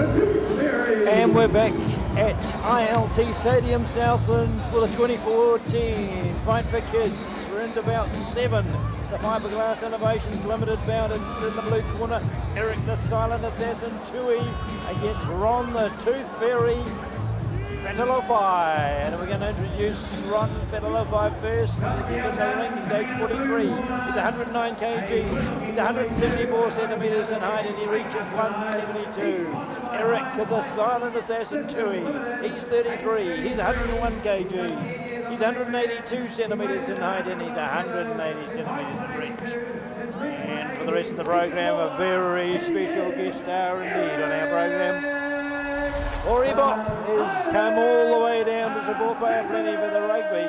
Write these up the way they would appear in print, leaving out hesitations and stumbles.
And we're back at ILT Stadium, Southland, for the 2014 Fight for Kids. We're into Bout 7. It's the Fiberglass Innovations Limited bout. It's in the blue corner. Eric the Silent Assassin Tui against Ron the Tooth Fairy Fetolofai. And we're going to introduce Ron Fetolofai first. He's in the ring. He's age 43. He's 109 kgs. He's 174 centimetres in height, and he reaches 172. Eric the Silent Assassin Tui. He's 33. He's 101 kgs. He's 182 centimetres in height, and he's 180 centimetres in reach. And for the rest of the program, a very special guest star indeed on our program. Bout has come all the way down to support Bout Plenty for the rugby.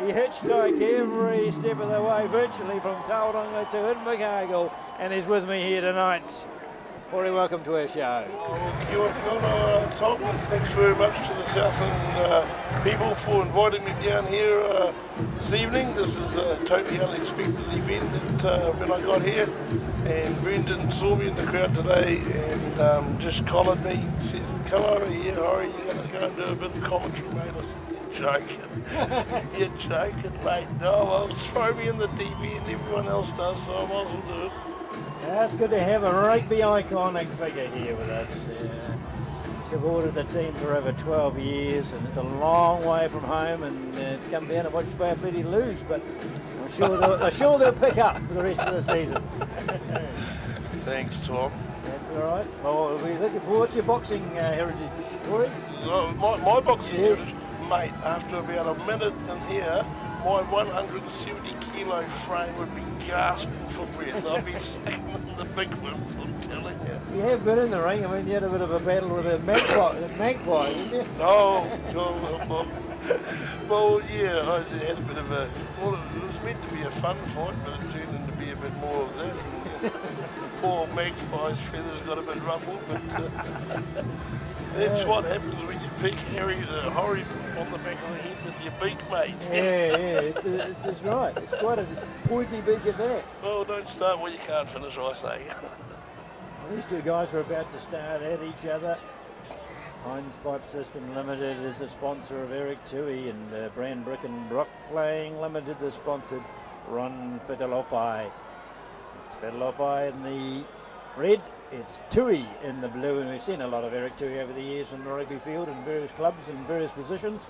He hitchhiked every step of the way, virtually from Tauranga to Invercargill, and he's with me here tonight. Ori, welcome to our show. Kia ora, Tom, and thanks very much to the Southland people for inviting me down here this evening. This is a totally unexpected event that, when I got here, and Brendan saw me in the crowd today and just collared me, says, come over here, Ori, you're going to go and do a bit of commentary, mate. I said, you're joking. You're joking, mate. No, well, throw me in the deep end, everyone else does, so I might as well do it. Yeah, it's good to have a rugby iconic figure here with us. Supported the team for over 12 years, and it's a long way from home, and to come down and watch Bout Plenty lose, but I'm sure they'll pick up for the rest of the season. Thanks, Tom. That's all right. Well, we're looking forward to your boxing heritage, Corey. My boxing heritage, mate, after about a minute in here, my 170 kilo frame would be gasping for breath. I'd be sitting in the big ones, I'm telling you. You have been in the ring. I mean, you had a bit of a battle with a magpie, didn't you? Oh, well, yeah, I had a bit of a, well, it was meant to be a fun fight, but it turned into be a bit more of that. The poor magpie's feathers got a bit ruffled, but that's what happens when you pick Harry on the back of the head with your beak, mate. Yeah, it's right. It's quite a pointy beak at that. Well, don't start where you can't finish, I say. Well, these two guys are about to start at each other. Heinz Pipe System Limited is the sponsor of Eric Tui, and Brand Brick and Brock Playing Limited is sponsored Ron Fetolofai. It's Fetolofai in the red, it's Tui in the blue, and we've seen a lot of Eric Tui over the years on the rugby field in various clubs and various positions.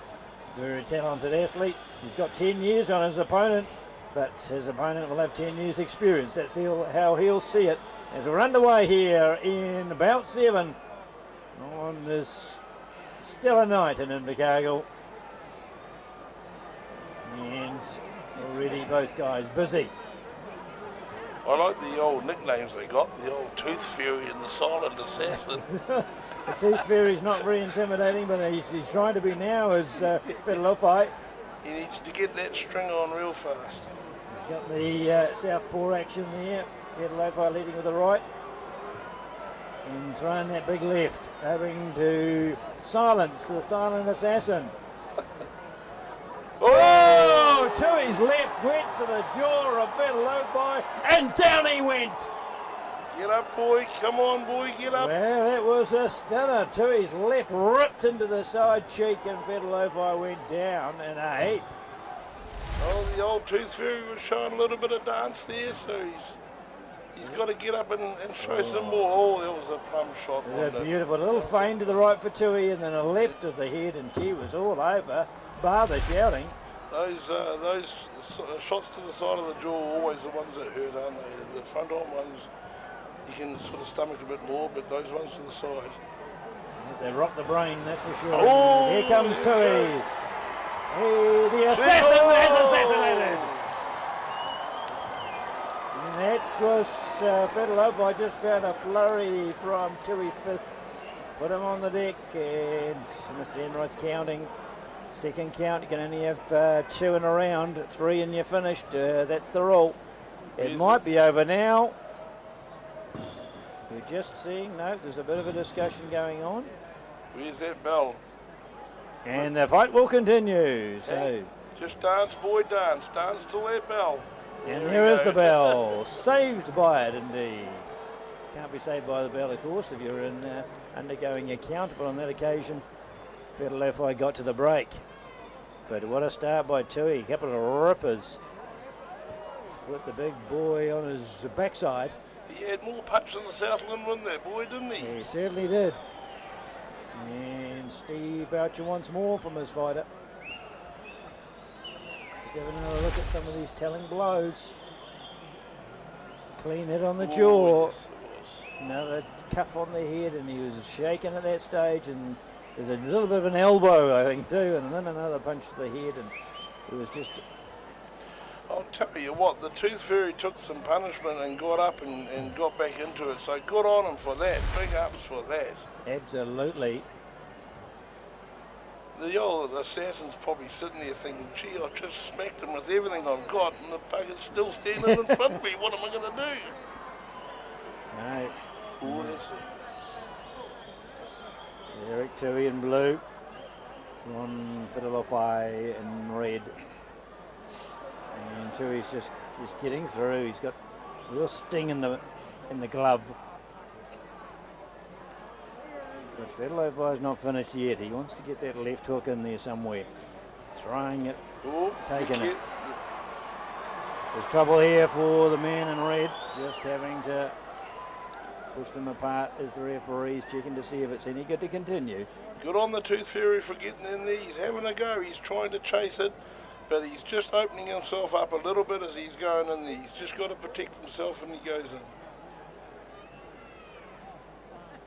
Very talented athlete. He's got 10 years on his opponent, but his opponent will have 10 years experience. That's how he'll see it as we're underway here in Bout 7 on this stellar night in Invercargill. And already both guys busy. I like the old nicknames they got, the old Tooth Fairy and the Silent Assassin. The Tooth Fairy's not very intimidating, but he's trying to be now as Fetolofai. He needs to get that string on real fast. He's got the southpaw action there. Fetolofai leading with the right. And throwing that big left, hoping to silence the Silent Assassin. Oh, Tui's left went to the jaw of Fetolofai, and down he went. Get up, boy. Come on, boy. Get up. Well, that was a stunner. Tui's left ripped into the side cheek, and Fetolofai went down in a heap. Oh, the old Tooth Fairy was showing a little bit of dance there, so he's got to get up and show some more. Oh, that was a plum shot. It was a beautiful little feint to the right for Tui, and then a left of the head, and she was all over, bar the shouting. Those shots to the side of the jaw are always the ones that hurt, aren't they? The front on ones, you can sort of stomach a bit more, but those ones to the side. They rock the brain, that's for sure. Oh, here comes Tui. The assassin has assassinated. And that was Fetolofai just found a flurry from Tui's fists. Put him on the deck, and Mr. Enright's counting. Second count, you can only have 2 in a round, 3 and you're finished. That's the rule. It might be over now. We're just seeing, no, there's a bit of a discussion going on. Where's that bell? And the fight will continue. So just dance, boy, dance. Dance till that bell. And there is the bell. Saved by it, indeed. Can't be saved by the bell, of course, if you're in undergoing a counter, but on that occasion, Fetolofai got to the break. But what a start by Tui, a couple of rippers. With the big boy on his backside. He had more punch than the Southland win, that boy, didn't he? He certainly did. And Steve Boucher wants more from his fighter. Just have another look at some of these telling blows. Clean hit on the jaw. Yes, it was. Another cuff on the head, and he was shaking at that stage, and there's a little bit of an elbow, I think, too, and then another punch to the head, and it was just... I'll tell you what, the Tooth Fairy took some punishment and got up and got back into it, so good on him for that. Big ups for that. Absolutely. The old assassin's probably sitting there thinking, gee, I just smacked him with everything I've got, and the bugger's still standing in front of me. What am I going to do? So, Oh, that's it. Eric Tui in blue, Ron Fetolofai in red. And Tui's just getting through. He's got a real sting in the glove. But Fetolofai's not finished yet. He wants to get that left hook in there somewhere. Throwing it, taking it. There's trouble here for the man in red, just having to push them apart as the referee's checking to see if it's any good to continue. Good on the Tooth Fairy for getting in there. He's having a go. He's trying to chase it, but he's just opening himself up a little bit as he's going in there. He's just got to protect himself, and he goes in.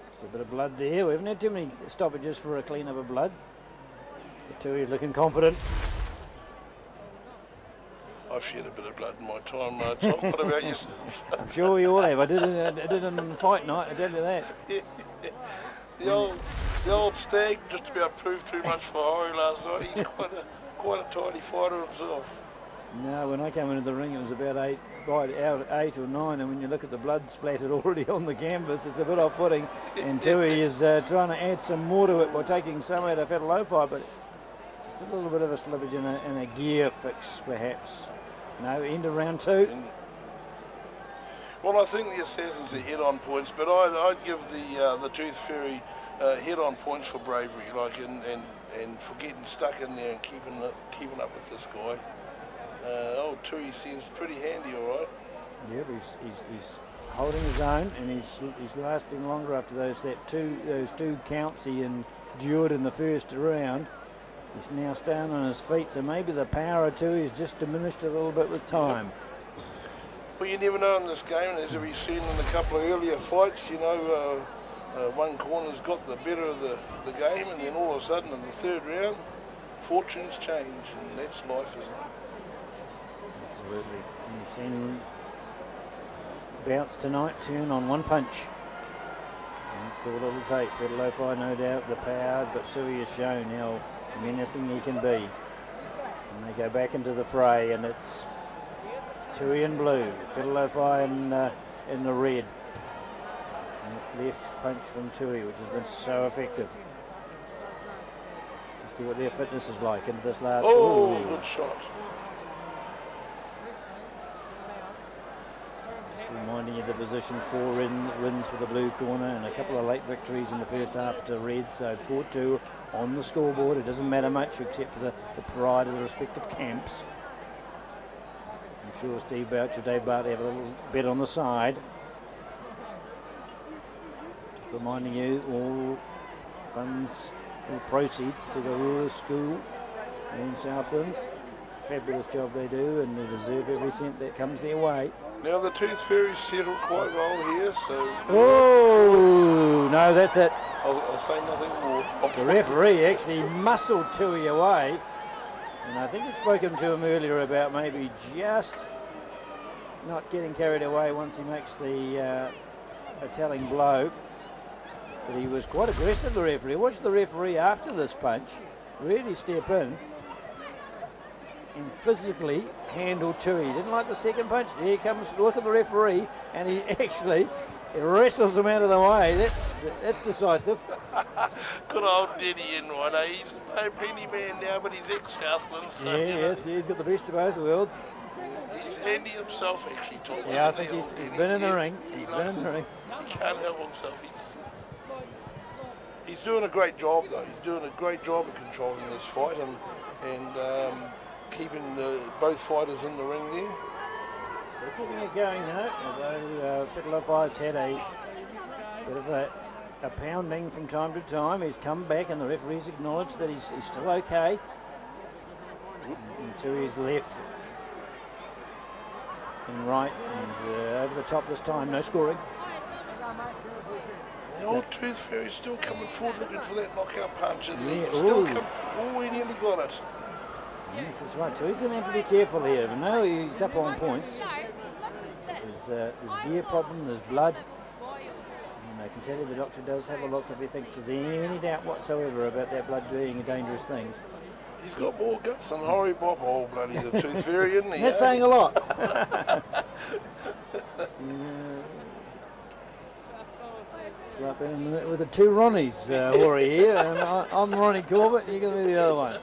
There's a bit of blood there. We haven't had too many stoppages for a clean up of blood. But Tui's looking confident. I've shed a bit of blood in my time, Tom. What about yourself? I'm sure we all have. I did it on fight night, I tell you that. The old stag just about proved too much for Horry last night. He's quite a tidy fighter himself. No, when I came into the ring it was about 8 or 9, and when you look at the blood splattered already on the canvas, it's a bit off footing. And Tui is trying to add some more to it by taking some out of Fetolofai, but just a little bit of a slippage in a gear fix perhaps. No, end of round 2. Well, I think the Assassins are head-on points, but I'd give the Tooth Fairy head-on points for bravery, like and for getting stuck in there and keeping up with this guy. Old Tui seems pretty handy, all right. Yeah, he's holding his own, and he's lasting longer after those two counts he endured in the first round. He's now staying on his feet, so maybe the power of Tui has just diminished a little bit with time. Well, you never know in this game, as we've seen in a couple of earlier fights, you know, one corner's got the better of the game, and then all of a sudden in the third round, fortunes change, and that's life, isn't it? Absolutely. You've seen Bouts tonight turn on one punch. And that's all it'll take. Fetolofai, no doubt, the power, but Tui has shown how menacing he can be. And they go back into the fray, and it's Tui in blue, Fetolofai in the red. And left punch from Tui, which has been so effective. To see what their fitness is like into this last. Oh, good shot. Just reminding you the position 4 wins for the blue corner, and a couple of late victories in the first half to red, so 4-2 on the scoreboard. It doesn't matter much except for the pride of the respective camps. I'm sure Steve Boucher, Dave Bartley have a little bet on the side. Just reminding you, all funds, all proceeds to the rural school in Southland. Fabulous job they do, and they deserve every cent that comes their way. Now the Tooth Fairy's settled quite well here, so... Oh, no, that's it. I'll say nothing more. The referee actually muscled Tui away, and I think I'd spoken to him earlier about maybe just not getting carried away once he makes the a telling blow. But he was quite aggressive, the referee. Watch the referee after this punch really step in and physically handle Tui. He didn't like the second punch. Here he comes, look at the referee, and he actually wrestles him out of the way. That's decisive. Good old Denny Enright, eh? He's a penny man now, but he's ex-Southland. So, yeah, yes, he's got the best of both worlds. He's handy himself, actually, Tom. Yeah, I think he's been in the ring. He's been in the ring. He can't help himself. He's doing a great job, though. He's doing a great job of controlling this fight and keeping both fighters in the ring there. Still keeping it going, though, although Fetolofai's had a bit of a pounding from time to time. He's come back and the referee's acknowledged that he's still okay. And to his left and right and over the top this time, no scoring. The old Tooth Fairy's still coming forward looking for that knockout punch, and Yeah, he nearly got it. Yes, that's right. So he's going to have to be careful here. But no, he's up on points. There's gear problem, there's blood. And I can tell you the doctor does have a look if he thinks there's any doubt whatsoever about that blood being a dangerous thing. He's got more guts than Horry Bob, old bloody the Tooth Fairy, isn't he? That's saying a lot. It's like being with the two Ronnies, Horry here. And I'm Ronnie Corbett, you're going to be the other one.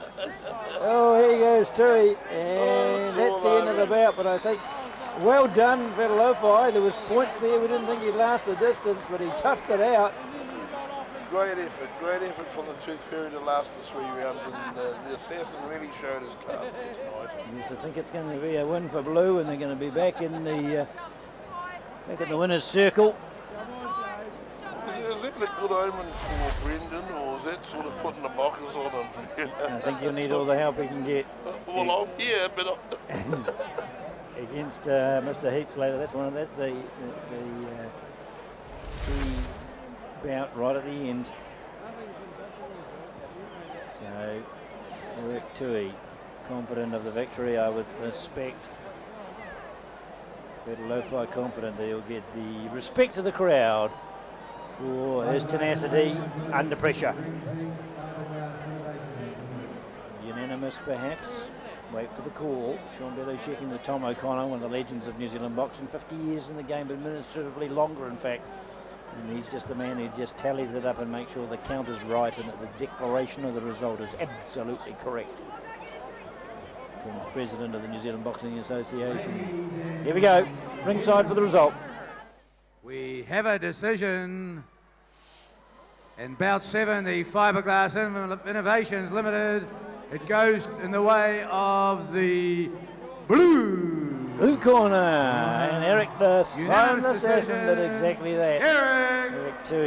Oh, here goes Tui, and that's the end of the bout, but I think well done, Fetolofai. There was points there, we didn't think he'd last the distance, but he toughed it out. Great effort from the Tooth Fairy to last the 3 rounds, and the assassin really showed his class tonight. Yes, I think it's going to be a win for Blue, and they're going to be back in the winner's circle. Is that a good omen for Brendan, or is that sort of putting the mockers on him? I think he'll need all the help he can get. Well, I'm here, but against Mr. Heaps later. That's the bout right at the end. So Eric Tui, confident of the victory, I would suspect. Fetolofai confident that he'll get the respect of the crowd for his tenacity under pressure. Unanimous perhaps. Wait for the call. Sean Bellew checking with Tom O'Connor, one of the legends of New Zealand boxing, 50 years in the game, administratively longer in fact. And he's just the man who just tallies it up and makes sure the count is right and that the declaration of the result is absolutely correct. From the President of the New Zealand Boxing Association. Here we go, ringside for the result. We have a decision in bout 7, the Fiberglass Innovations Limited. It goes in the way of the blue corner, and Eric the silent assassin did exactly that. Eric Tui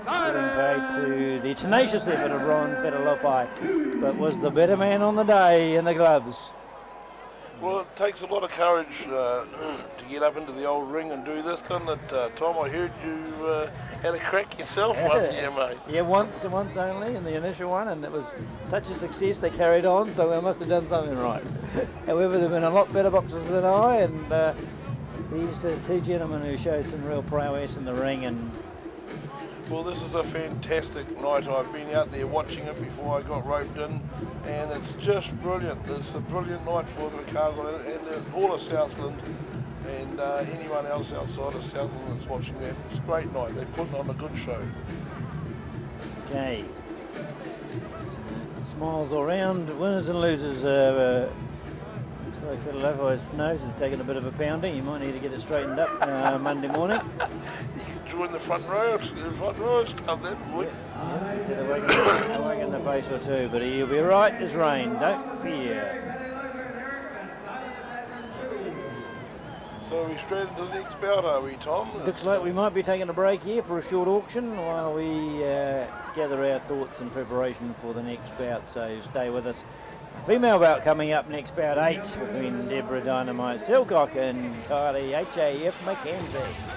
getting paid to the tenacious effort of Ron Fetolofai, but was the better man on the day in the gloves. Well, it takes a lot of courage to get up into the old ring and do this, doesn't it? Tom, I heard you had a crack yourself one year, mate. Yeah, once only in the initial one, and it was such a success they carried on, so I must have done something right. However, there have been a lot better boxers than I, and these two gentlemen who showed some real prowess in the ring. And well, this is a fantastic night. I've been out there watching it before I got roped in, and it's just brilliant. It's a brilliant night for the Chicago and all of Southland, and anyone else outside of Southland that's watching that. It's a great night. They're putting on a good show. Okay. Smiles all round, winners and losers. Fetolofai's nose is taking a bit of a pounding. You might need to get it straightened up Monday morning. You can join the front row. The front row's come then, boy. Yeah, awake in the face or two, but he'll be right as rain. Don't fear. So are we straight into the next bout, are we, Tom? Looks like we might be taking a break here for a short auction while we gather our thoughts in preparation for the next bout. So stay with us. Female bout coming up next, bout 8 between Deborah Dynamite Silcock and Kylie H.A.F. McKenzie.